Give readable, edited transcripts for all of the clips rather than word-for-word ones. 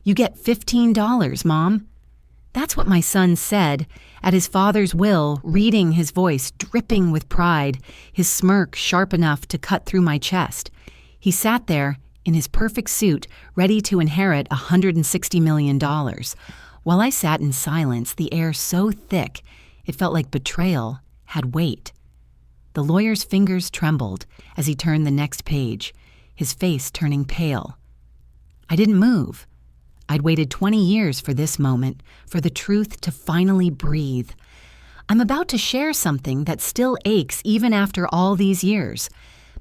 "You get $15, Mom." That's what my son said, at his father's will, reading his voice dripping with pride, his smirk sharp enough to cut through my chest. He sat there, in his perfect suit, ready to inherit $160 million. While I sat in silence, the air so thick, it felt like betrayal had weight. The lawyer's fingers trembled as he turned the next page, his face turning pale. I didn't move. I'd waited 20 years for this moment, for the truth to finally breathe. I'm about to share something that still aches even after all these years.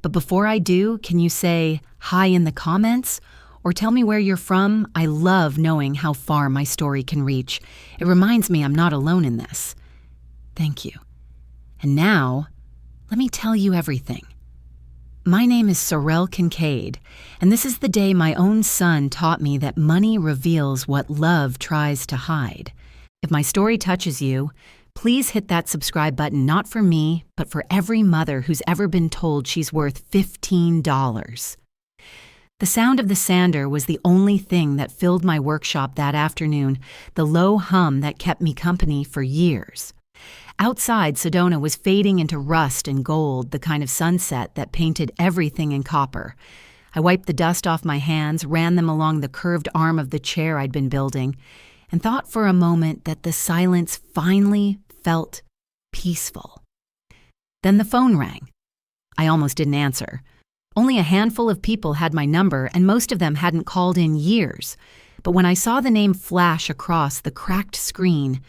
But before I do, can you say hi in the comments? Or tell me where you're from? I love knowing how far my story can reach. It reminds me I'm not alone in this. Thank you. And now, let me tell you everything. My name is Sorrel Kincaid, and this is the day my own son taught me that money reveals what love tries to hide. If my story touches you, please hit that subscribe button, not for me, but for every mother who's ever been told she's worth $15. The sound of the sander was the only thing that filled my workshop that afternoon, the low hum that kept me company for years. Outside, Sedona was fading into rust and gold, the kind of sunset that painted everything in copper. I wiped the dust off my hands, ran them along the curved arm of the chair I'd been building, and thought for a moment that the silence finally felt peaceful. Then the phone rang. I almost didn't answer. Only a handful of people had my number, and most of them hadn't called in years. But when I saw the name flash across the cracked screen,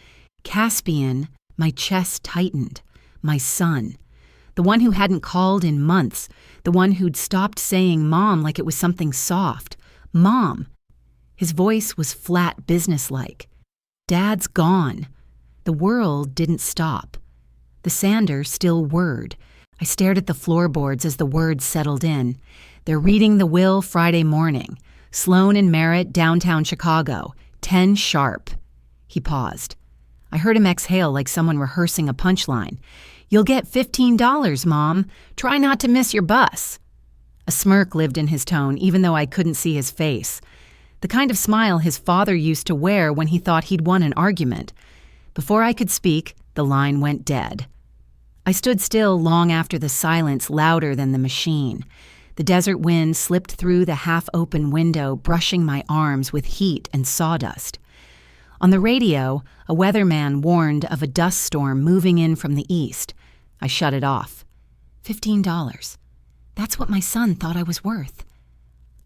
Caspian, my chest tightened. My son. The one who hadn't called in months. The one who'd stopped saying Mom like it was something soft. Mom. His voice was flat, businesslike. Dad's gone. The world didn't stop. The sander still whirred. I stared at the floorboards as the words settled in. They're reading the will Friday morning. Sloan and Merritt, downtown Chicago. 10 sharp. He paused. I heard him exhale like someone rehearsing a punchline. "You'll get $15, Mom. Try not to miss your bus." A smirk lived in his tone, even though I couldn't see his face. The kind of smile his father used to wear when he thought he'd won an argument. Before I could speak, the line went dead. I stood still long after the silence louder than the machine. The desert wind slipped through the half-open window, brushing my arms with heat and sawdust. On the radio, a weatherman warned of a dust storm moving in from the east. I shut it off. $15. That's what my son thought I was worth.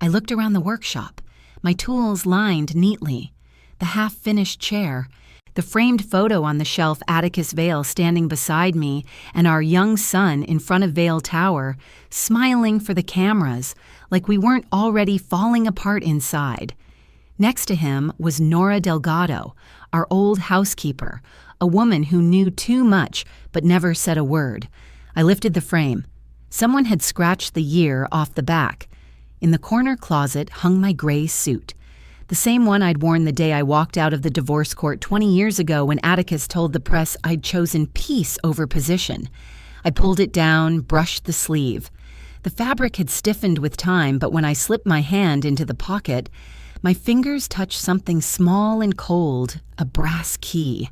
I looked around the workshop, my tools lined neatly, the half-finished chair, the framed photo on the shelf, Atticus Vale standing beside me, and our young son in front of Vale Tower, smiling for the cameras like we weren't already falling apart inside. Next to him was Nora Delgado, our old housekeeper, a woman who knew too much but never said a word. I lifted the frame. Someone had scratched the year off the back. In the corner closet hung my gray suit, the same one I'd worn the day I walked out of the divorce court 20 years ago when Atticus told the press I'd chosen peace over position. I pulled it down, brushed the sleeve. The fabric had stiffened with time, but when I slipped my hand into the pocket, my fingers touched something small and cold, a brass key.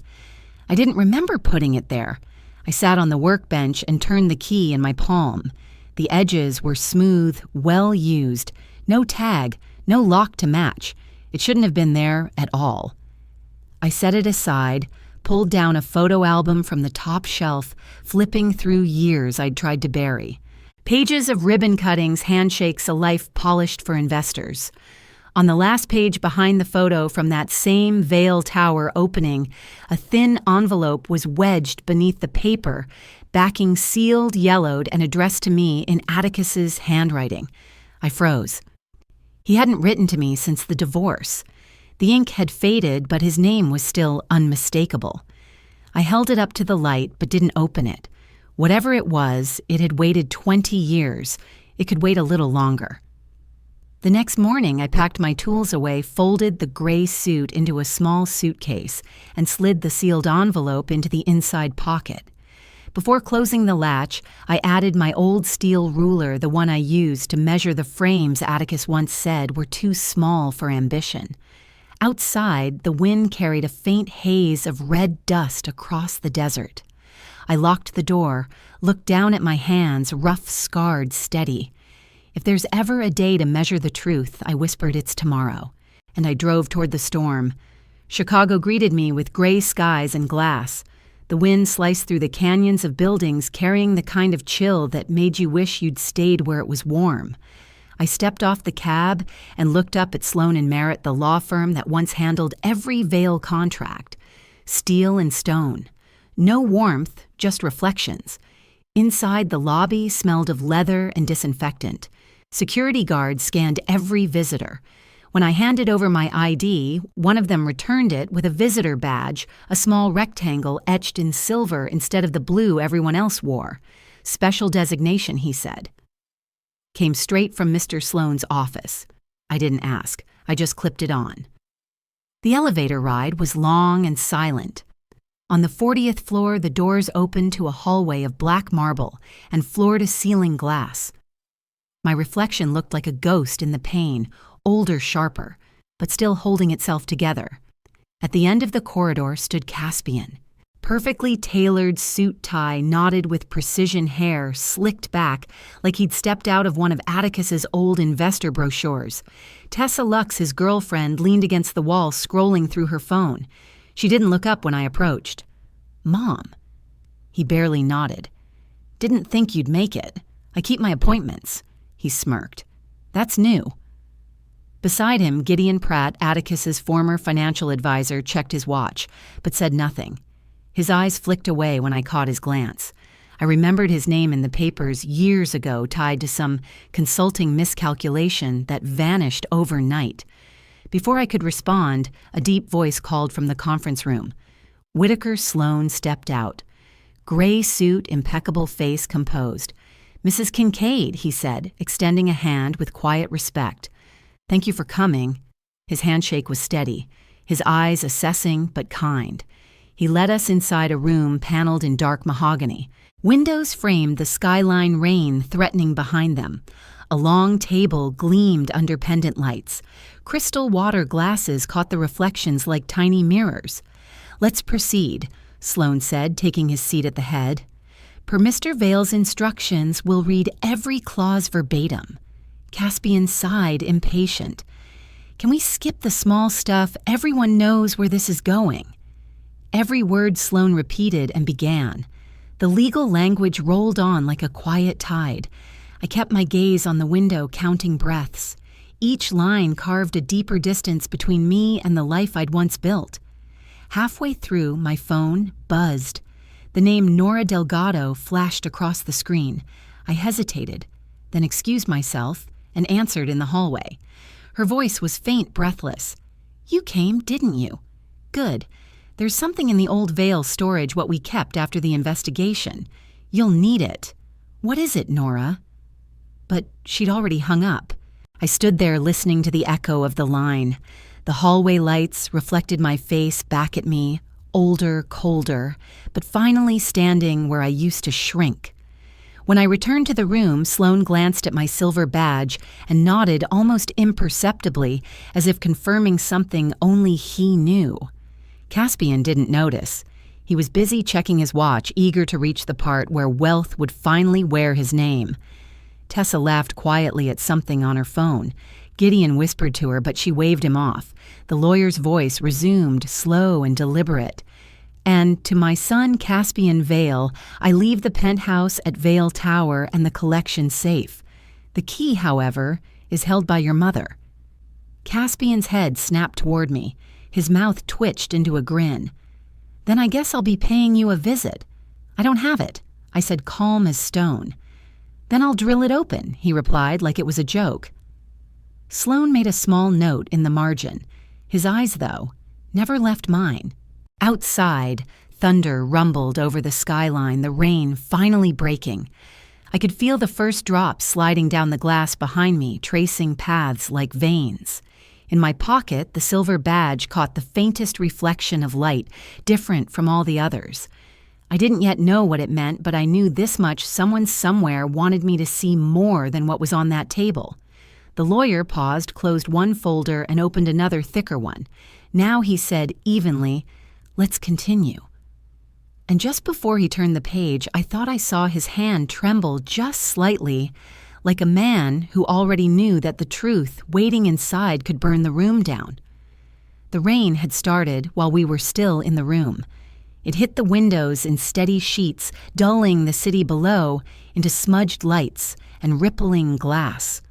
I didn't remember putting it there. I sat on the workbench and turned the key in my palm. The edges were smooth, well used, no tag, no lock to match. It shouldn't have been there at all. I set it aside, pulled down a photo album from the top shelf, flipping through years I'd tried to bury. Pages of ribbon cuttings, handshakes, a life polished for investors. On the last page behind the photo from that same Vale Tower opening, a thin envelope was wedged beneath the paper, backing sealed, yellowed, and addressed to me in Atticus's handwriting. I froze. He hadn't written to me since the divorce. The ink had faded, but his name was still unmistakable. I held it up to the light, but didn't open it. Whatever it was, it had waited 20 years. It could wait a little longer. The next morning, I packed my tools away, folded the gray suit into a small suitcase, and slid the sealed envelope into the inside pocket. Before closing the latch, I added my old steel ruler, the one I used to measure the frames Atticus once said were too small for ambition. Outside, the wind carried a faint haze of red dust across the desert. I locked the door, looked down at my hands, rough, scarred, steady. If there's ever a day to measure the truth, I whispered, it's tomorrow. And I drove toward the storm. Chicago greeted me with gray skies and glass. The wind sliced through the canyons of buildings, carrying the kind of chill that made you wish you'd stayed where it was warm. I stepped off the cab and looked up at Sloan & Merritt, the law firm that once handled every Vail contract. Steel and stone. No warmth, just reflections. Inside, the lobby smelled of leather and disinfectant. Security guards scanned every visitor. When I handed over my ID, one of them returned it with a visitor badge, a small rectangle etched in silver instead of the blue everyone else wore. Special designation, he said. Came straight from Mr. Sloan's office. I didn't ask. I just clipped it on. The elevator ride was long and silent. On the 40th floor, the doors opened to a hallway of black marble and floor-to-ceiling glass. My reflection looked like a ghost in the pane, older, sharper, but still holding itself together. At the end of the corridor stood Caspian. Perfectly tailored suit tie knotted with precision hair slicked back like he'd stepped out of one of Atticus's old investor brochures. Tessa Lux, his girlfriend, leaned against the wall scrolling through her phone. She didn't look up when I approached. "Mom." He barely nodded. "Didn't think you'd make it. I keep my appointments." He smirked. "That's new." Beside him, Gideon Pratt, Atticus's former financial advisor, checked his watch, but said nothing. His eyes flicked away when I caught his glance. I remembered his name in the papers years ago, tied to some consulting miscalculation that vanished overnight. Before I could respond, a deep voice called from the conference room. Whitaker Sloan stepped out. Gray suit, impeccable face composed. "Mrs. Kincaid," he said, extending a hand with quiet respect. "Thank you for coming." His handshake was steady, his eyes assessing but kind. He led us inside a room paneled in dark mahogany. Windows framed the skyline rain threatening behind them. A long table gleamed under pendant lights. Crystal water glasses caught the reflections like tiny mirrors. "Let's proceed," Sloan said, taking his seat at the head. "Per Mr. Vail's instructions, we'll read every clause verbatim." Caspian sighed, impatient. "Can we skip the small stuff? Everyone knows where this is going." Every word Sloan repeated and began. The legal language rolled on like a quiet tide. I kept my gaze on the window, counting breaths. Each line carved a deeper distance between me and the life I'd once built. Halfway through, my phone buzzed. The name Nora Delgado flashed across the screen. I hesitated, then excused myself and answered in the hallway. Her voice was faint, breathless. "You came, didn't you? Good. There's something in the old Vail storage what we kept after the investigation. You'll need it." "What is it, Nora?" But she'd already hung up. I stood there listening to the echo of the line. The hallway lights reflected my face back at me, older, colder, but finally standing where I used to shrink. When I returned to the room, Sloan glanced at my silver badge and nodded almost imperceptibly, as if confirming something only he knew. Caspian didn't notice. He was busy checking his watch, eager to reach the part where wealth would finally wear his name. Tessa laughed quietly at something on her phone. Gideon whispered to her, but she waved him off. The lawyer's voice resumed, slow and deliberate. "And to my son Caspian Vail, I leave the penthouse at Vail Tower and the collection safe. The key, however, is held by your mother." Caspian's head snapped toward me. His mouth twitched into a grin. "Then I guess I'll be paying you a visit." "I don't have it," I said, calm as stone. "Then I'll drill it open," he replied like it was a joke. Sloan made a small note in the margin. His eyes, though, never left mine. Outside, thunder rumbled over the skyline, the rain finally breaking. I could feel the first drops sliding down the glass behind me, tracing paths like veins. In my pocket, the silver badge caught the faintest reflection of light, different from all the others. I didn't yet know what it meant, but I knew this much: someone somewhere wanted me to see more than what was on that table. The lawyer paused, closed one folder, and opened another thicker one. Now he said evenly, "Let's continue." And just before he turned the page, I thought I saw his hand tremble just slightly, like a man who already knew that the truth waiting inside could burn the room down. The rain had started while we were still in the room. It hit the windows in steady sheets, dulling the city below into smudged lights and rippling glass.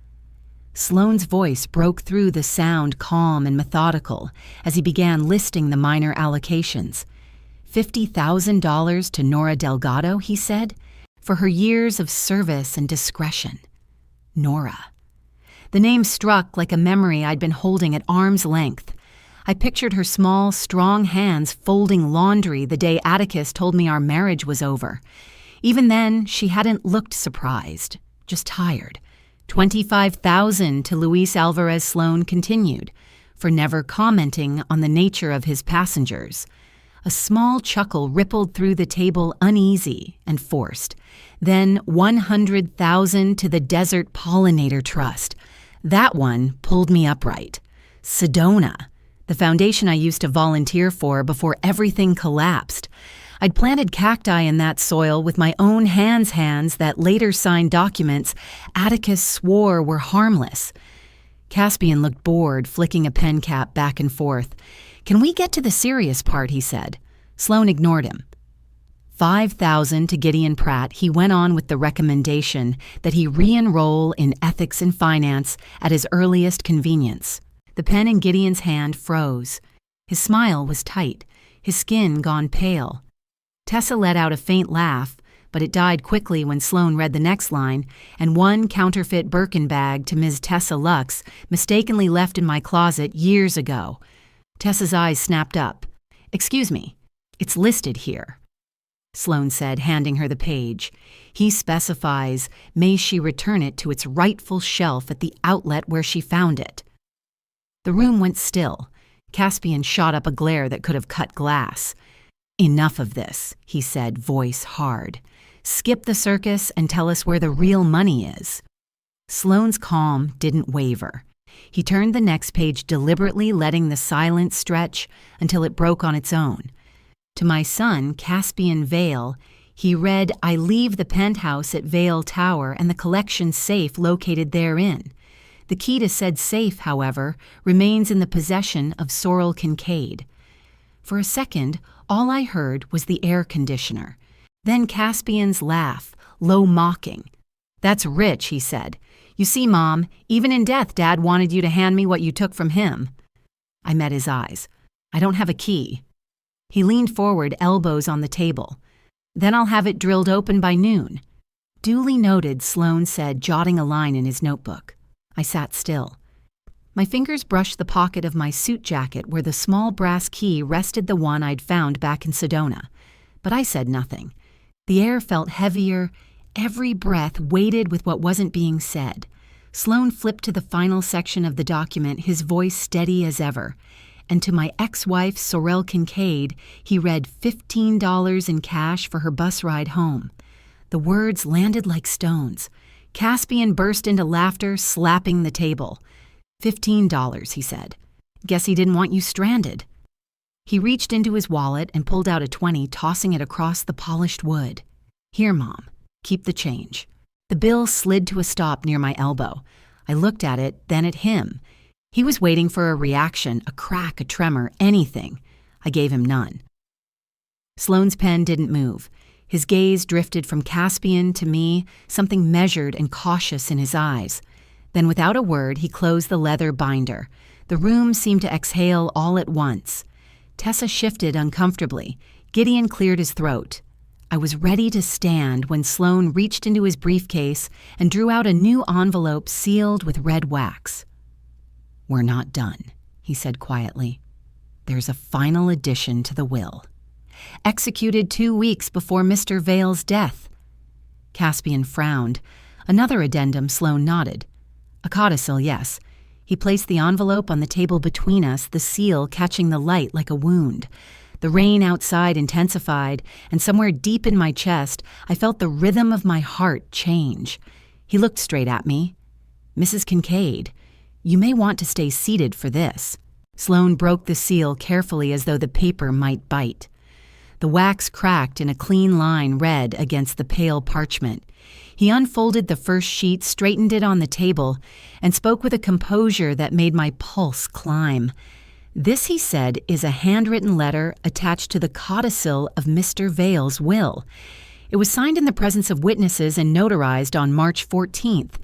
Sloane's voice broke through the sound, calm and methodical, as he began listing the minor allocations. $50,000 to Nora Delgado, he said, for her years of service and discretion. Nora. The name struck like a memory I'd been holding at arm's length. I pictured her small, strong hands folding laundry the day Atticus told me our marriage was over. Even then, she hadn't looked surprised, just tired. $25,000 to Luis Alvarez Sloane continued, for never commenting on the nature of his passengers. A small chuckle rippled through the table, uneasy and forced. Then $100,000 to the Desert Pollinator Trust. That one pulled me upright. Sedona, the foundation I used to volunteer for before everything collapsed. I'd planted cacti in that soil with my own hands that later signed documents Atticus swore were harmless. Caspian looked bored, flicking a pen cap back and forth. "Can we get to the serious part?" he said. Sloane ignored him. $5,000 to Gideon Pratt, he went on with the recommendation that he re-enroll in ethics and finance at his earliest convenience. The pen in Gideon's hand froze. His smile was tight, his skin gone pale. Tessa let out a faint laugh, but it died quickly when Sloane read the next line, and one counterfeit Birkin bag to Ms. Tessa Lux, mistakenly left in my closet years ago. Tessa's eyes snapped up. "Excuse me, it's listed here," Sloane said, handing her the page. "He specifies, may she return it to its rightful shelf at the outlet where she found it." The room went still. Caspian shot up a glare that could have cut glass. "Enough of this," he said, voice hard. "Skip the circus and tell us where the real money is." Sloane's calm didn't waver. He turned the next page deliberately, letting the silence stretch until it broke on its own. To my son, Caspian Vale, he read, "I leave the penthouse at Vale Tower and the collection safe located therein. The key to said safe, however, remains in the possession of Sorrel Kincaid." For a second, all I heard was the air conditioner. Then Caspian's laugh, low mocking. "That's rich," he said. "You see, Mom, even in death, Dad wanted you to hand me what you took from him." I met his eyes. "I don't have a key." He leaned forward, elbows on the table. "Then I'll have it drilled open by noon." "Duly noted," Sloane said, jotting a line in his notebook. I sat still. My fingers brushed the pocket of my suit jacket where the small brass key rested the one I'd found back in Sedona. But I said nothing. The air felt heavier. Every breath weighted with what wasn't being said. Sloane flipped to the final section of the document, his voice steady as ever. And to my ex-wife, Sorrel Kincaid, he read $15 in cash for her bus ride home. The words landed like stones. Caspian burst into laughter, slapping the table. $15, he said. "Guess he didn't want you stranded." He reached into his wallet and pulled out a 20, tossing it across the polished wood. "Here, Mom. Keep the change." The bill slid to a stop near my elbow. I looked at it, then at him. He was waiting for a reaction, a crack, a tremor, anything. I gave him none. Sloane's pen didn't move. His gaze drifted from Caspian to me, something measured and cautious in his eyes. Then without a word, he closed the leather binder. The room seemed to exhale all at once. Tessa shifted uncomfortably. Gideon cleared his throat. I was ready to stand when Sloane reached into his briefcase and drew out a new envelope sealed with red wax. "We're not done," he said quietly. "There's a final addition to the will. Executed 2 weeks before Mr. Vale's death." Caspian frowned. Another addendum, Sloane nodded. "A codicil, yes." He placed the envelope on the table between us, the seal catching the light like a wound. The rain outside intensified, and somewhere deep in my chest, I felt the rhythm of my heart change. He looked straight at me. "Mrs. Kincaid, You may want to stay seated for this." Sloan broke the seal carefully as though the paper might bite. The wax cracked and a clean line read against the pale parchment. He unfolded the first sheet, straightened it on the table, and spoke with a composure that made my pulse climb. "This," he said, "is a handwritten letter attached to the codicil of Mr. Vale's will. It was signed in the presence of witnesses and notarized on March 14th.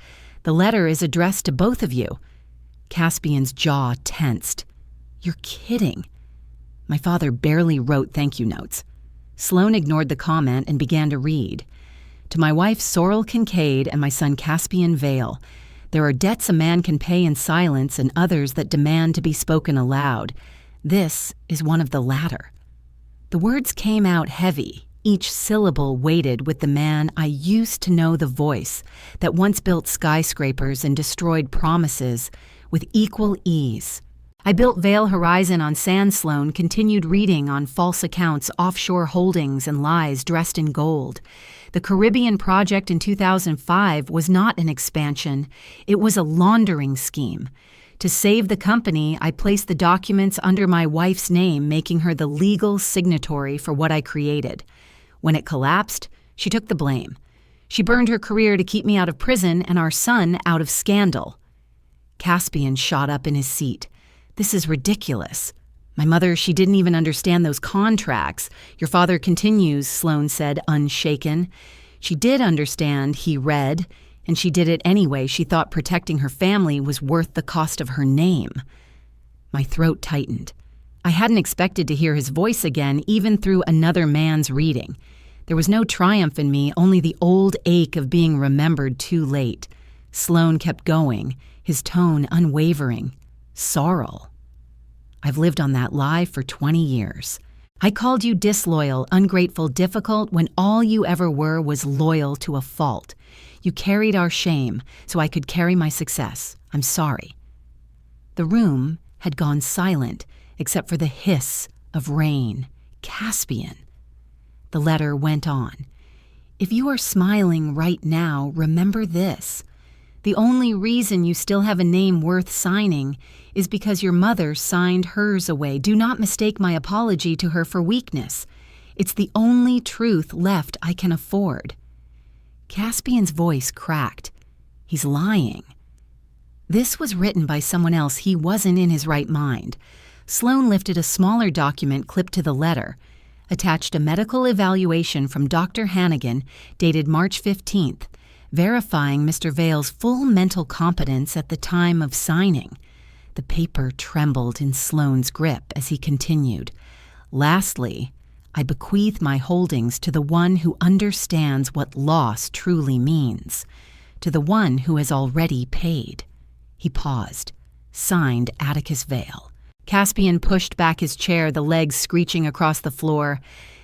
The letter is addressed to both of you." Caspian's jaw tensed. "You're kidding." My father barely wrote thank you notes. Sloan ignored the comment and began to read. "To my wife Sorrel Kincaid and my son Caspian Vale, there are debts a man can pay in silence and others that demand to be spoken aloud. This is one of the latter." The words came out heavy, each syllable weighted with the man I used to know, the voice that once built skyscrapers and destroyed promises with equal ease. I built Vale Horizon on sand, Sloan continued reading on false accounts, offshore holdings, and lies dressed in gold. The Caribbean project in 2005 was not an expansion. It was a laundering scheme. To save the company, I placed the documents under my wife's name, making her the legal signatory for what I created. When it collapsed, she took the blame. She burned her career to keep me out of prison and our son out of scandal. Caspian shot up in his seat. "This is ridiculous. My mother, she didn't even understand those contracts." "Your father continues," Sloan said, unshaken. "She did understand," he read, "and she did it anyway. She thought protecting her family was worth the cost of her name." My throat tightened. I hadn't expected to hear his voice again, even through another man's reading. There was no triumph in me, only the old ache of being remembered too late. Sloan kept going, his tone unwavering. "Sorrel. I've lived on that lie for 20 years. I called you disloyal, ungrateful, difficult when all you ever were was loyal to a fault. You carried our shame so I could carry my success. I'm sorry." The room had gone silent except for the hiss of rain. Caspian. The letter went on. "If you are smiling right now, remember this. The only reason you still have a name worth signing is because your mother signed hers away. Do not mistake my apology to her for weakness. It's the only truth left I can afford." Caspian's voice cracked. He's lying. This was written by someone else. He wasn't in his right mind. Sloan lifted a smaller document clipped to the letter, attached a medical evaluation from Dr. Hannigan dated March 15th, verifying Mr. Vale's full mental competence at the time of signing. The paper trembled in Sloan's grip as he continued. "Lastly, I bequeath my holdings to the one who understands what loss truly means, to the one who has already paid." He paused. Signed, Atticus Vale. Caspian pushed back his chair, the legs screeching across the floor.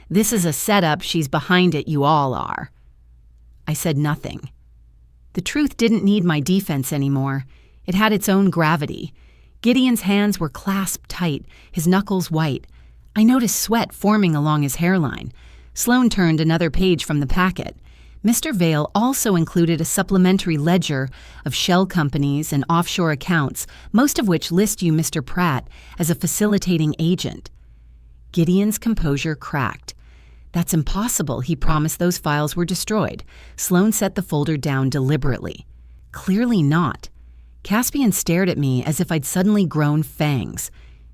"This is a setup. She's behind it. You all are." I said nothing. The truth didn't need my defense anymore. It had its own gravity. Gideon's hands were clasped tight, his knuckles white. I noticed sweat forming along his hairline. Sloan turned another page from the packet. Mr. Vale also included a supplementary ledger of shell companies and offshore accounts, most of which list you, Mr. Pratt, as a facilitating agent. Gideon's composure cracked. "That's impossible," he promised. "Those files were destroyed." Sloan set the folder down deliberately. "Clearly not." Caspian stared at me as if I'd suddenly grown fangs.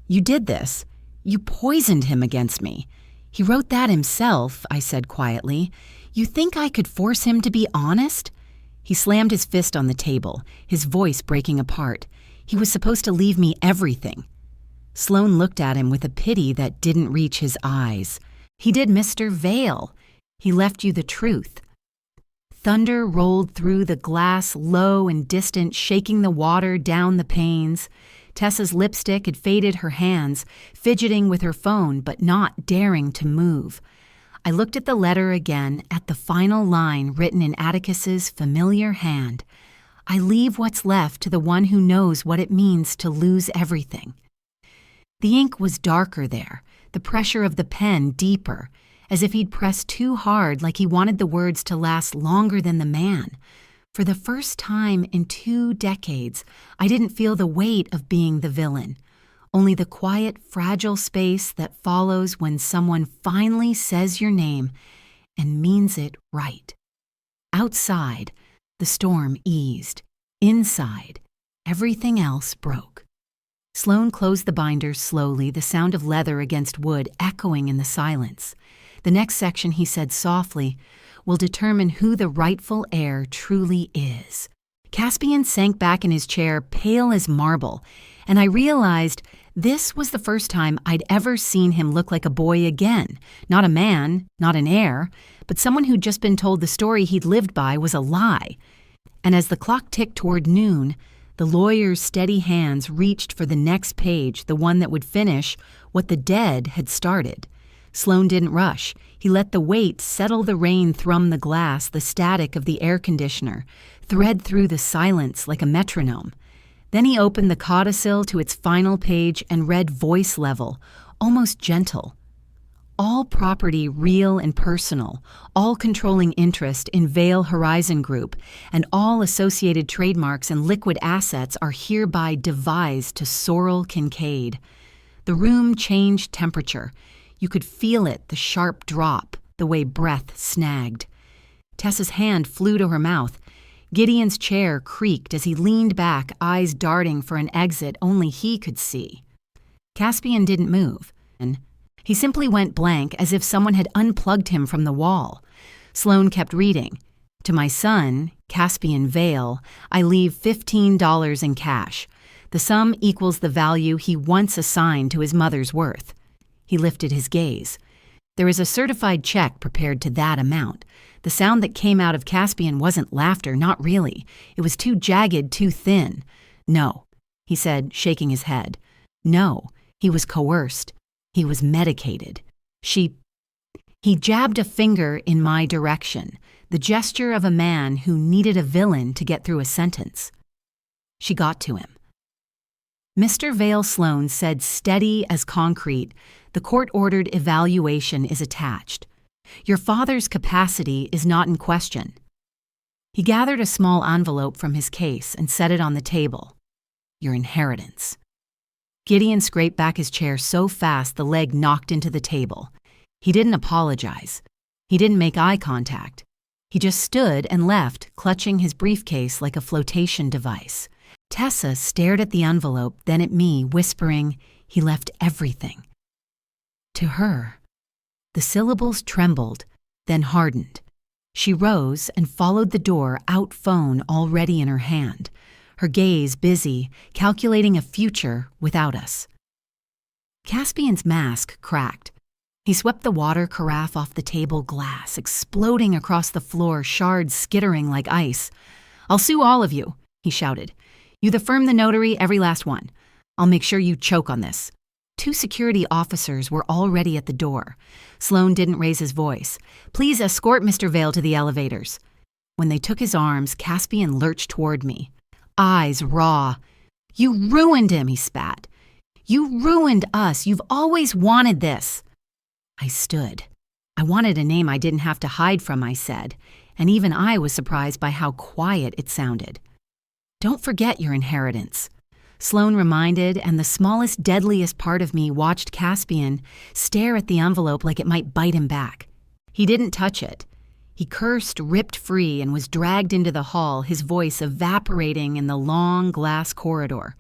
"You did this. You poisoned him against me." "He wrote that himself," I said quietly. "You think I could force him to be honest?" He slammed his fist on the table, his voice breaking apart. "He was supposed to leave me everything." Sloan looked at him with a pity that didn't reach his eyes. "He did, Mr. Vale. He left you the truth." Thunder rolled through the glass, low and distant, shaking the water down the panes. Tessa's lipstick had faded her hands, fidgeting with her phone but not daring to move. I looked at the letter again, at the final line written in Atticus's familiar hand. "I leave what's left to the one who knows what it means to lose everything." The ink was darker there, the pressure of the pen deeper, as if he'd pressed too hard, like he wanted the words to last longer than the man. For the first time in 2 decades, I didn't feel the weight of being the villain, only the quiet, fragile space that follows when someone finally says your name and means it right. Outside, the storm eased. Inside, everything else broke. Sloan closed the binder slowly, the sound of leather against wood echoing in the silence. The next section, he said softly, will determine who the rightful heir truly is. Caspian sank back in his chair, pale as marble, and I realized this was the first time I'd ever seen him look like a boy again. Not a man, not an heir, but someone who'd just been told the story he'd lived by was a lie. And as the clock ticked toward noon, the lawyer's steady hands reached for the next page, the one that would finish what the dead had started. Sloan didn't rush. He let the weight settle, the rain thrum the glass, the static of the air conditioner, thread through the silence like a metronome. Then he opened the codicil to its final page and read voice level, almost gentle. All property real and personal, all controlling interest in Vale Horizon Group, and all associated trademarks and liquid assets are hereby devised to Sorrel Kincaid. The room changed temperature. You could feel it, the sharp drop, the way breath snagged. Tessa's hand flew to her mouth. Gideon's chair creaked as he leaned back, eyes darting for an exit only he could see. Caspian didn't move. He simply went blank, as if someone had unplugged him from the wall. Sloan kept reading. To my son, Caspian Vale, I leave $15 in cash. The sum equals the value he once assigned to his mother's worth. He lifted his gaze. There is a certified check prepared to that amount. The sound that came out of Caspian wasn't laughter, not really. It was too jagged, too thin. No, he said, shaking his head. No, he was coerced. He was medicated. He jabbed a finger in my direction, the gesture of a man who needed a villain to get through a sentence. She got to him. Mr. Vale Sloan said, steady as concrete, the court-ordered evaluation is attached. Your father's capacity is not in question. He gathered a small envelope from his case and set it on the table. Your inheritance. Gideon scraped back his chair so fast the leg knocked into the table. He didn't apologize. He didn't make eye contact. He just stood and left, clutching his briefcase like a flotation device. Tessa stared at the envelope, then at me, whispering, he left everything. To her. The syllables trembled, then hardened. She rose and followed the door, out phone already in her hand, her gaze busy, calculating a future without us. Caspian's mask cracked. He swept the water carafe off the table, glass exploding across the floor, shards skittering like ice. I'll sue all of you, he shouted. You the firm, the notary, every last one. I'll make sure you choke on this. 2 security officers were already at the door. Sloan didn't raise his voice. Please escort Mr. Vale to the elevators. When they took his arms, Caspian lurched toward me. Eyes raw. You ruined him, he spat. You ruined us. You've always wanted this. I stood. I wanted a name I didn't have to hide from, I said, and even I was surprised by how quiet it sounded. Don't forget your inheritance. Sloan reminded, and the smallest, deadliest part of me watched Caspian stare at the envelope like it might bite him back. He didn't touch it. He cursed, ripped free, and was dragged into the hall, his voice evaporating in the long glass corridor.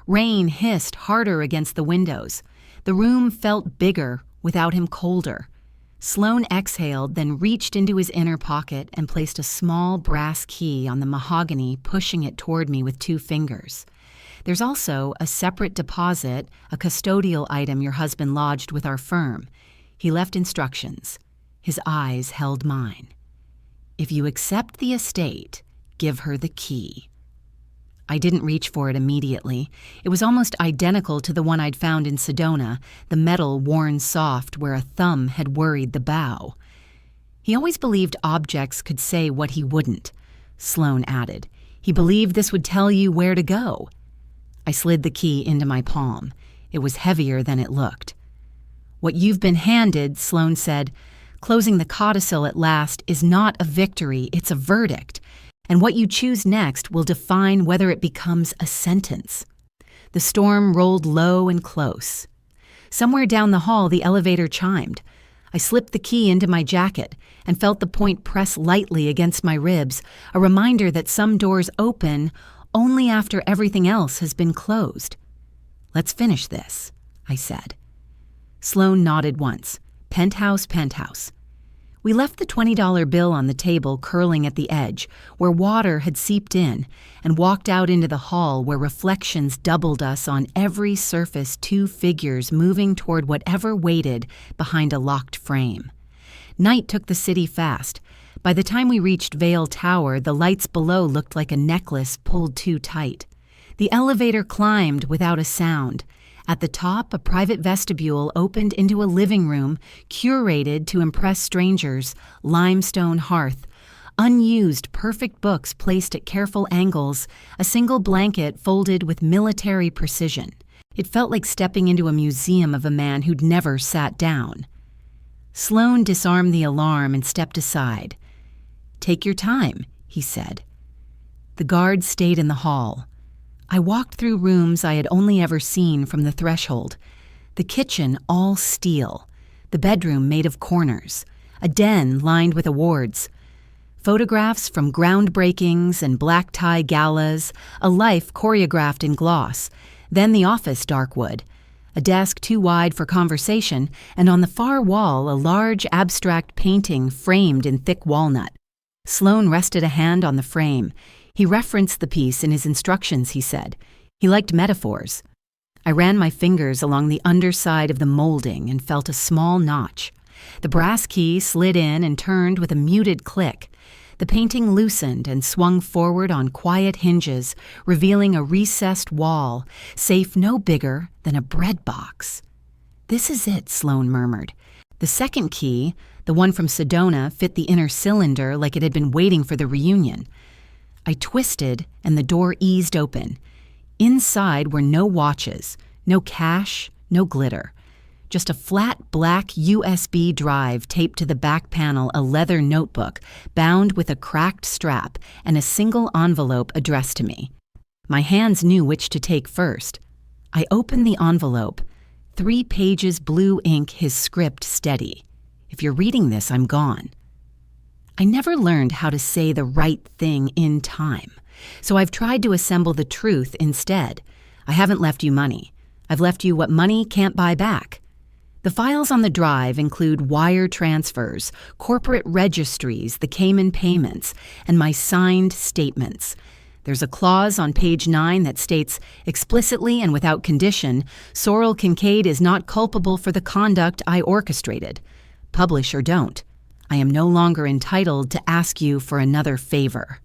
Rain hissed harder against the windows. The room felt bigger, without him colder. Sloan exhaled, then reached into his inner pocket and placed a small brass key on the mahogany, pushing it toward me with 2 fingers. There's also a separate deposit, a custodial item your husband lodged with our firm. He left instructions. His eyes held mine. If you accept the estate, give her the key. I didn't reach for it immediately. It was almost identical to the one I'd found in Sedona, the metal worn soft where a thumb had worried the bow. He always believed objects could say what he wouldn't, Sloan added. He believed this would tell you where to go. I slid the key into my palm. It was heavier than it looked. What you've been handed, Sloan said, closing the codicil at last, is not a victory, it's a verdict. And what you choose next will define whether it becomes a sentence. The storm rolled low and close. Somewhere down the hall, the elevator chimed. I slipped the key into my jacket and felt the point press lightly against my ribs, a reminder that some doors open only after everything else has been closed. Let's finish this, I said. Sloan nodded once. Penthouse, penthouse. We left the $20 bill on the table curling at the edge, where water had seeped in, and walked out into the hall where reflections doubled us on every surface, two figures moving toward whatever waited behind a locked frame. Night took the city fast. By the time we reached Vale Tower, the lights below looked like a necklace pulled too tight. The elevator climbed without a sound. At the top, a private vestibule opened into a living room curated to impress strangers, limestone hearth, unused perfect books placed at careful angles, a single blanket folded with military precision. It felt like stepping into a museum of a man who'd never sat down. Sloan disarmed the alarm and stepped aside. "Take your time," he said. The guard stayed in the hall. I walked through rooms I had only ever seen from the threshold. The kitchen all steel, the bedroom made of corners, a den lined with awards, photographs from groundbreakings and black tie galas, a life choreographed in gloss, then the office dark wood, a desk too wide for conversation, and on the far wall a large abstract painting framed in thick walnut. Sloan rested a hand on the frame. He referenced the piece in his instructions, he said. He liked metaphors. I ran my fingers along the underside of the molding and felt a small notch. The brass key slid in and turned with a muted click. The painting loosened and swung forward on quiet hinges, revealing a recessed wall, safe no bigger than a bread box. "This is it," Sloan murmured. The second key, the one from Sedona, fit the inner cylinder like it had been waiting for the reunion. I twisted, and the door eased open. Inside were no watches, no cash, no glitter. Just a flat black USB drive taped to the back panel, a leather notebook, bound with a cracked strap, and a single envelope addressed to me. My hands knew which to take first. I opened the envelope. 3 pages blue ink, his script steady. "If you're reading this, I'm gone." I never learned how to say the right thing in time, so I've tried to assemble the truth instead. I haven't left you money. I've left you what money can't buy back. The files on the drive include wire transfers, corporate registries, the Cayman payments, and my signed statements. There's a clause on page 9 that states, explicitly and without condition, Sorrel Kincaid is not culpable for the conduct I orchestrated. Publish or don't. I am no longer entitled to ask you for another favor.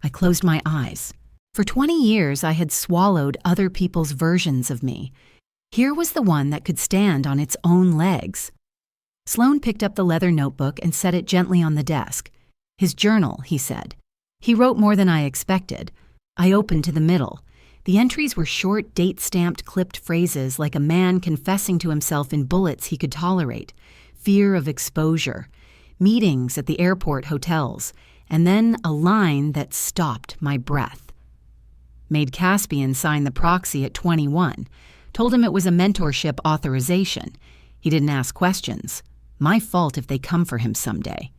I closed my eyes. For 20 years, I had swallowed other people's versions of me. Here was the one that could stand on its own legs. Sloan picked up the leather notebook and set it gently on the desk. His journal, he said. He wrote more than I expected. I opened to the middle. The entries were short, date-stamped, clipped phrases like a man confessing to himself in bullets he could tolerate. Fear of exposure. Meetings at the airport hotels, and then a line that stopped my breath. Made Caspian sign the proxy at 21. Told him it was a mentorship authorization. He didn't ask questions. My fault if they come for him someday.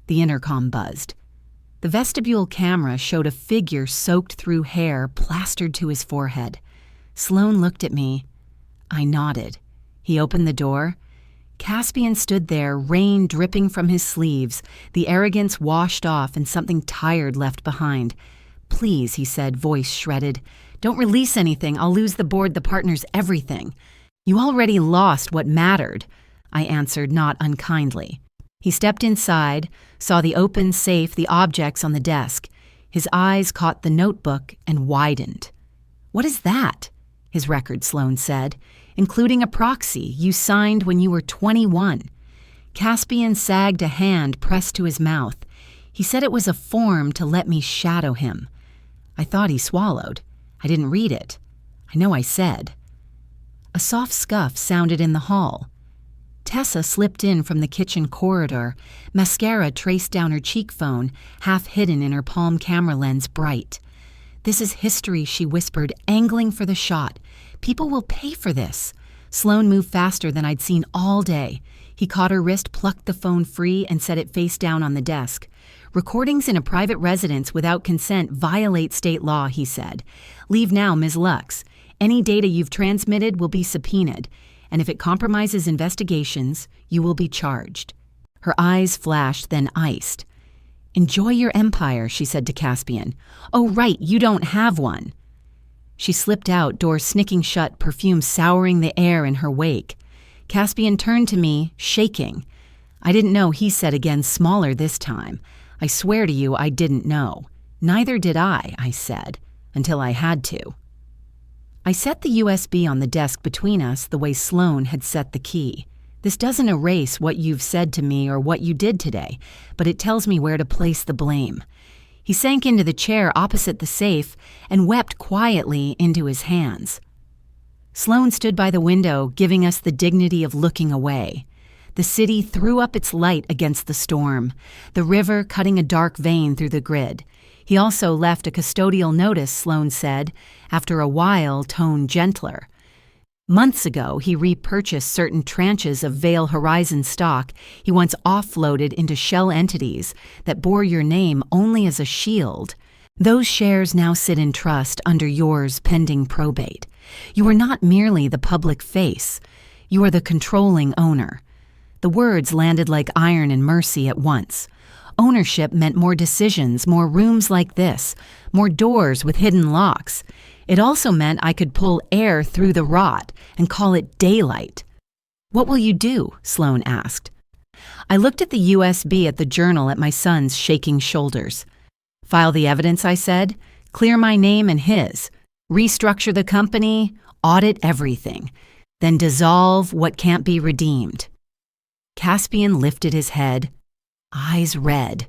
The intercom buzzed. The vestibule camera showed a figure soaked through hair plastered to his forehead. Sloan looked at me. I nodded. He opened the door. Caspian stood there, rain dripping from his sleeves, the arrogance washed off and something tired left behind. "Please," he said, voice shredded, "don't release anything. I'll lose the board, the partners, everything." "You already lost what mattered," I answered, not unkindly. He stepped inside, saw the open safe, the objects on the desk. His eyes caught the notebook and widened. "What is that?" His record, Sloan said. "Including a proxy you signed when you were 21. Caspian sagged a hand pressed to his mouth. He said it was a form to let me shadow him. I thought he swallowed. I didn't read it. I know I said. A soft scuff sounded in the hall. Tessa slipped in from the kitchen corridor, mascara traced down her cheekbone, half hidden in her palm camera lens bright. "This is history," she whispered, angling for the shot. "People will pay for this." Sloan moved faster than I'd seen all day. He caught her wrist, plucked the phone free, and set it face down on the desk. "Recordings in a private residence without consent violate state law," he said. "Leave now, Ms. Lux. Any data you've transmitted will be subpoenaed, and if it compromises investigations, you will be charged." Her eyes flashed, then iced. "Enjoy your empire," she said to Caspian. "Oh, right, you don't have one." She slipped out, door snicking shut, perfume souring the air in her wake. Caspian turned to me, shaking. "I didn't know," he said again, smaller this time. "I swear to you I didn't know." "Neither did I said, until I had to." I set the USB on the desk between us the way Sloan had set the key. "This doesn't erase what you've said to me or what you did today, but it tells me where to place the blame." He sank into the chair opposite the safe and wept quietly into his hands. Sloan stood by the window, giving us the dignity of looking away. The city threw up its light against the storm, the river cutting a dark vein through the grid. He also left a custodial notice, Sloan said, after a while toned gentler. Months ago, he repurchased certain tranches of Vale Horizon stock he once offloaded into shell entities that bore your name only as a shield. Those shares now sit in trust under yours pending probate. You are not merely the public face. You are the controlling owner. The words landed like iron and mercy at once. Ownership meant more decisions, more rooms like this, more doors with hidden locks. It also meant I could pull air through the rot and call it daylight. "What will you do?" Sloan asked. I looked at the USB at the journal at my son's shaking shoulders. "File the evidence," I said. "Clear my name and his. Restructure the company, audit everything. Then dissolve what can't be redeemed." Caspian lifted his head, eyes red.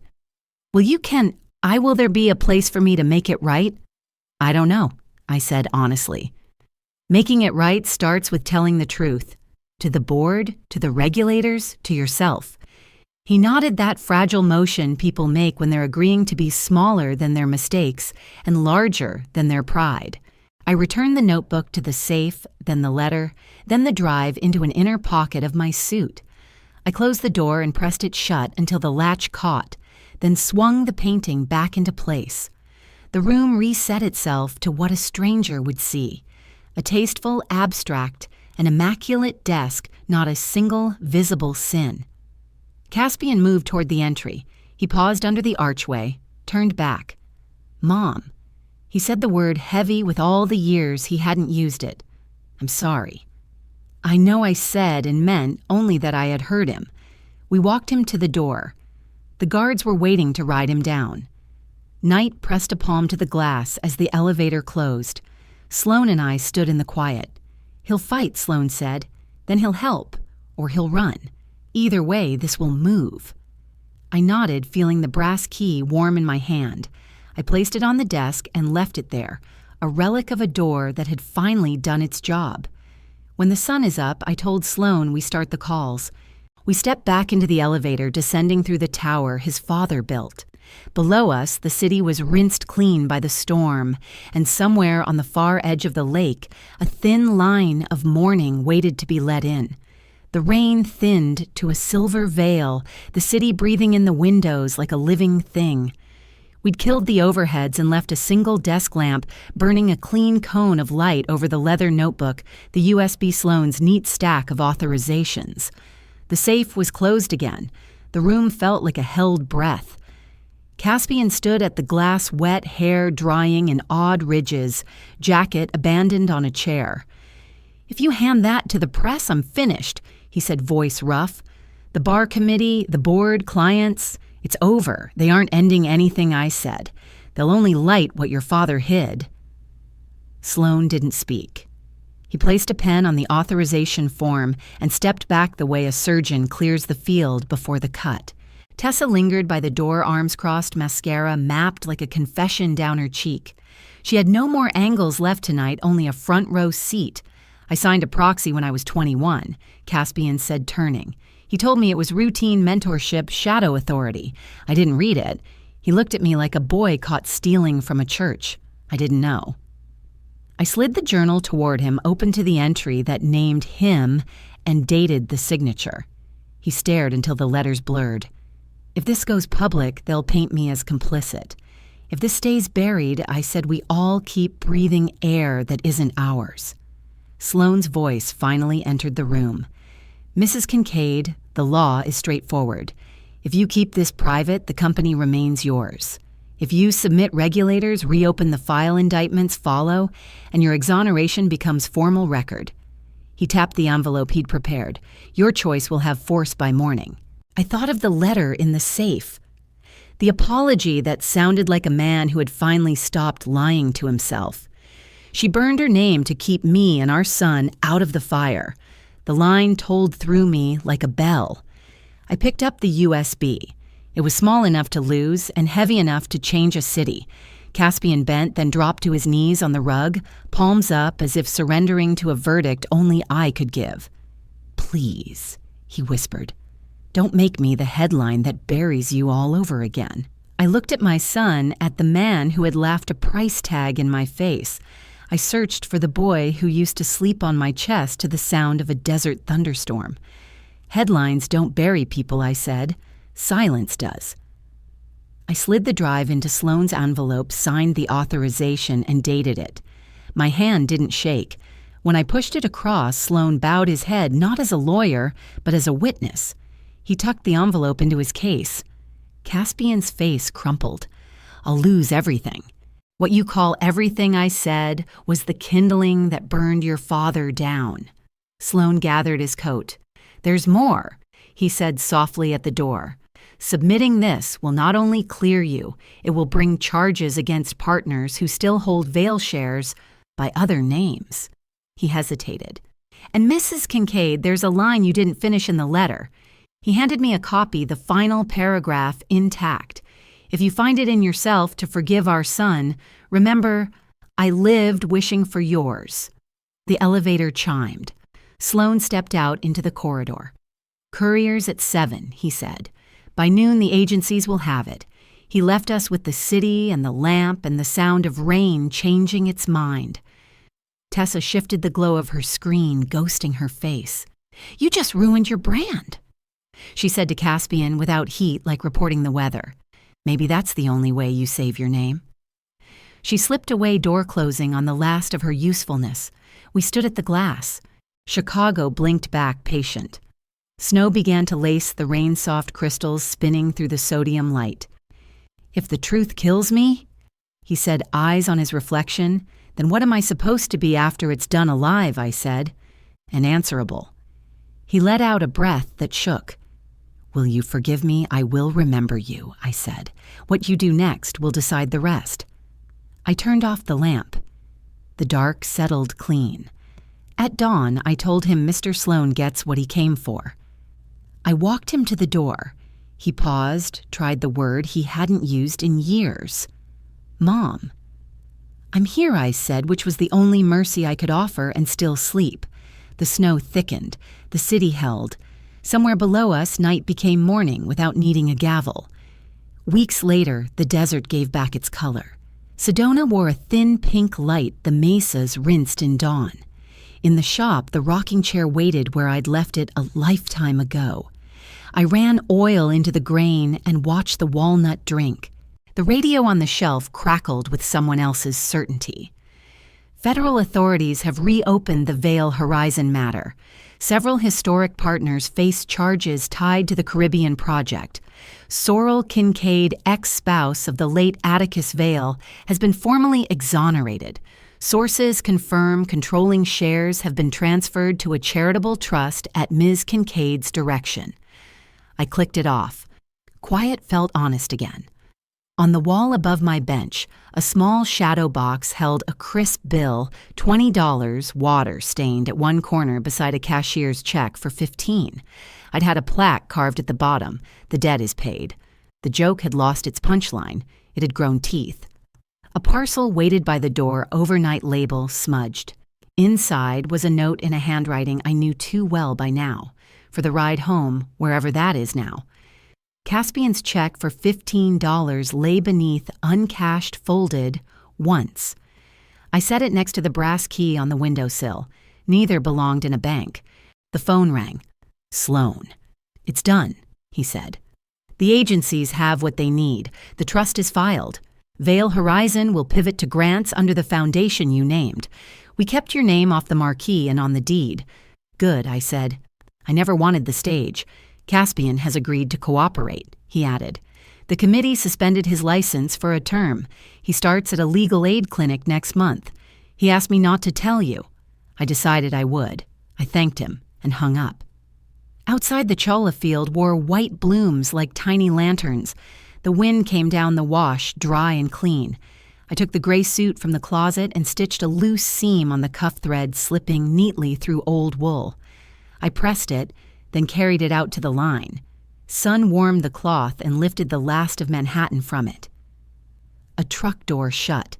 Will there be a place for me to make it right?" "I don't know," I said honestly. "Making it right starts with telling the truth. To the board, to the regulators, to yourself." He nodded, that fragile motion people make when they're agreeing to be smaller than their mistakes and larger than their pride. I returned the notebook to the safe, then the letter, then the drive into an inner pocket of my suit. I closed the door and pressed it shut until the latch caught, then swung the painting back into place. The room reset itself to what a stranger would see. A tasteful abstract, an immaculate desk, not a single visible sin. Caspian moved toward the entry. He paused under the archway, turned back. "Mom." He said the word heavy with all the years he hadn't used it. "I'm sorry." I know I said and meant only that I had heard him. We walked him to the door. The guards were waiting to ride him down. Night pressed a palm to the glass as the elevator closed. Sloan and I stood in the quiet. "He'll fight," Sloan said. "Then he'll help, or he'll run. Either way, this will move." I nodded, feeling the brass key warm in my hand. I placed it on the desk and left it there, a relic of a door that had finally done its job. When the sun is up, I told Sloan we start the calls. We stepped back into the elevator, descending through the tower his father built. Below us, the city was rinsed clean by the storm, and somewhere on the far edge of the lake, a thin line of morning waited to be let in. The rain thinned to a silver veil, the city breathing in the windows like a living thing. We'd killed the overheads and left a single desk lamp burning a clean cone of light over the leather notebook, the USB Sloan's neat stack of authorizations. The safe was closed again. The room felt like a held breath. Caspian stood at the glass, wet hair drying in odd ridges, jacket abandoned on a chair. "If you hand that to the press, I'm finished," he said, voice rough. "The bar committee, the board, clients, it's over. They aren't ending anything I said. They'll only light what your father hid." Sloan didn't speak. He placed a pen on the authorization form and stepped back the way a surgeon clears the field before the cut. Tessa lingered by the door, arms crossed, mascara mapped like a confession down her cheek. She had no more angles left tonight, only a front row seat. I signed a proxy when I was 21, Caspian said, turning. He told me it was routine mentorship shadow authority. I didn't read it. He looked at me like a boy caught stealing from a church. I didn't know. I slid the journal toward him, open to the entry that named him and dated the signature. He stared until the letters blurred. If this goes public, they'll paint me as complicit. If this stays buried, I said, we all keep breathing air that isn't ours. Sloane's voice finally entered the room. Mrs. Kincaid, the law is straightforward. If you keep this private, the company remains yours. If you submit regulators, reopen the file, indictments follow, and your exoneration becomes formal record. He tapped the envelope he'd prepared. Your choice will have force by morning. I thought of the letter in the safe. The apology that sounded like a man who had finally stopped lying to himself. She burned her name to keep me and our son out of the fire. The line tolled through me like a bell. I picked up the USB. It was small enough to lose and heavy enough to change a city. Caspian bent, then dropped to his knees on the rug, palms up as if surrendering to a verdict only I could give. Please, he whispered. Don't make me the headline that buries you all over again. I looked at my son, at the man who had laughed a price tag in my face. I searched for the boy who used to sleep on my chest to the sound of a desert thunderstorm. Headlines don't bury people, I said. Silence does. I slid the drive into Sloane's envelope, signed the authorization, and dated it. My hand didn't shake. When I pushed it across, Sloane bowed his head not as a lawyer, but as a witness. He tucked the envelope into his case. Caspian's face crumpled. I'll lose everything. What you call everything I said was the kindling that burned your father down. Sloane gathered his coat. There's more, he said softly at the door. Submitting this will not only clear you, it will bring charges against partners who still hold Vail shares by other names. He hesitated. And Mrs. Kincaid, there's a line you didn't finish in the letter. He handed me a copy, the final paragraph intact. If you find it in yourself to forgive our son, remember, I lived wishing for yours. The elevator chimed. Sloane stepped out into the corridor. Couriers at 7, he said. By noon, the agencies will have it. He left us with the city and the lamp and the sound of rain changing its mind. Tessa shifted the glow of her screen, ghosting her face. You just ruined your brand, she said to Caspian without heat, like reporting the weather. Maybe that's the only way you save your name. She slipped away, door closing on the last of her usefulness. We stood at the glass. Chicago blinked back, patient. Snow began to lace the rain-soft crystals spinning through the sodium light. If the truth kills me, he said, eyes on his reflection, then what am I supposed to be after it's done alive, I said. Unanswerable. He let out a breath that shook. Will you forgive me? I will remember you, I said. What you do next will decide the rest. I turned off the lamp. The dark settled clean. At dawn, I told him Mr. Sloane gets what he came for. I walked him to the door. He paused, tried the word he hadn't used in years. Mom. I'm here, I said, which was the only mercy I could offer, and still sleep. The snow thickened. The city held. Somewhere below us, night became morning without needing a gavel. Weeks later, the desert gave back its color. Sedona wore a thin pink light the mesas rinsed in dawn. In the shop, the rocking chair waited where I'd left it a lifetime ago. I ran oil into the grain and watched the walnut drink. The radio on the shelf crackled with someone else's certainty. Federal authorities have reopened the Vail Horizon matter. Several historic partners face charges tied to the Caribbean project. Sorrel Kincaid, ex-spouse of the late Atticus Vail, has been formally exonerated. Sources confirm controlling shares have been transferred to a charitable trust at Ms. Kincaid's direction. I clicked it off. Quiet felt honest again. On the wall above my bench, a small shadow box held a crisp bill, $20, water-stained at one corner beside a cashier's check for $15. I'd had a plaque carved at the bottom. The debt is paid. The joke had lost its punchline. It had grown teeth. A parcel waited by the door, overnight label smudged. Inside was a note in a handwriting I knew too well by now, for the ride home, wherever that is now. Caspian's check for $15 lay beneath, uncashed, folded, once. I set it next to the brass key on the windowsill. Neither belonged in a bank. The phone rang. Sloan. "It's done," he said. "The agencies have what they need. The trust is filed. Vale Horizon will pivot to grants under the foundation you named. We kept your name off the marquee and on the deed." "Good," I said. "I never wanted the stage. Caspian has agreed to cooperate," he added. "The committee suspended his license for a term. He starts at a legal aid clinic next month. He asked me not to tell you. I decided I would." I thanked him and hung up. Outside the cholla field wore white blooms like tiny lanterns. The wind came down the wash, dry and clean. I took the gray suit from the closet and stitched a loose seam on the cuff thread, slipping neatly through old wool. I pressed it, then carried it out to the line. Sun warmed the cloth and lifted the last of Manhattan from it. A truck door shut.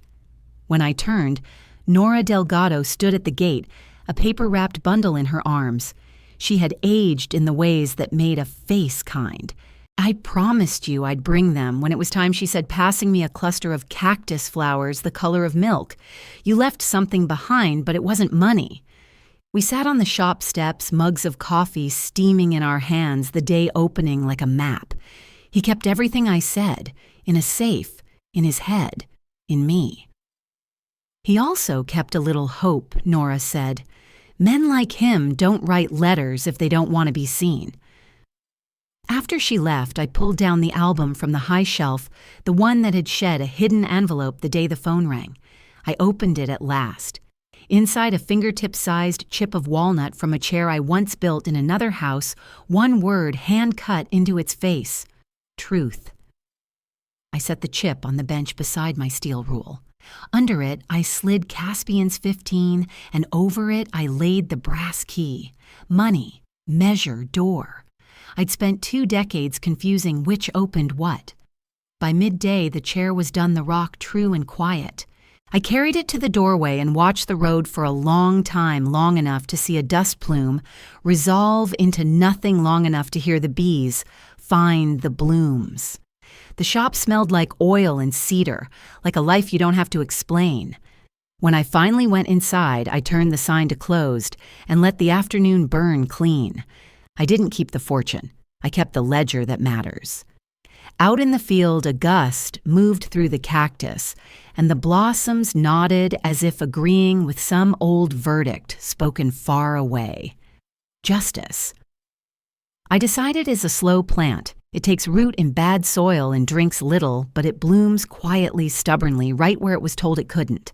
When I turned, Nora Delgado stood at the gate, a paper-wrapped bundle in her arms. She had aged in the ways that made a face kind. "I promised you I'd bring them when it was time," she said, passing me a cluster of cactus flowers the color of milk. "You left something behind, but it wasn't money." We sat on the shop steps, mugs of coffee steaming in our hands, the day opening like a map. He kept everything I said, in a safe, in his head, in me. He also kept a little hope, Nora said. Men like him don't write letters if they don't want to be seen. After she left, I pulled down the album from the high shelf, the one that had shed a hidden envelope the day the phone rang. I opened it at last. Inside a fingertip-sized chip of walnut from a chair I once built in another house, one word hand-cut into its face: truth. I set the chip on the bench beside my steel rule. Under it, I slid Caspian's 15, and over it I laid the brass key. Money, measure, door. I'd spent 2 decades confusing which opened what. By midday, the chair was done the rock true and quiet. I carried it to the doorway and watched the road for a long time, long enough to see a dust plume resolve into nothing long enough to hear the bees find the blooms. The shop smelled like oil and cedar, like a life you don't have to explain. When I finally went inside, I turned the sign to closed and let the afternoon burn clean. I didn't keep the fortune. I kept the ledger that matters. Out in the field, a gust moved through the cactus, and the blossoms nodded as if agreeing with some old verdict spoken far away. Justice. I decided it's a slow plant. It takes root in bad soil and drinks little, but it blooms quietly, stubbornly, right where it was told it couldn't.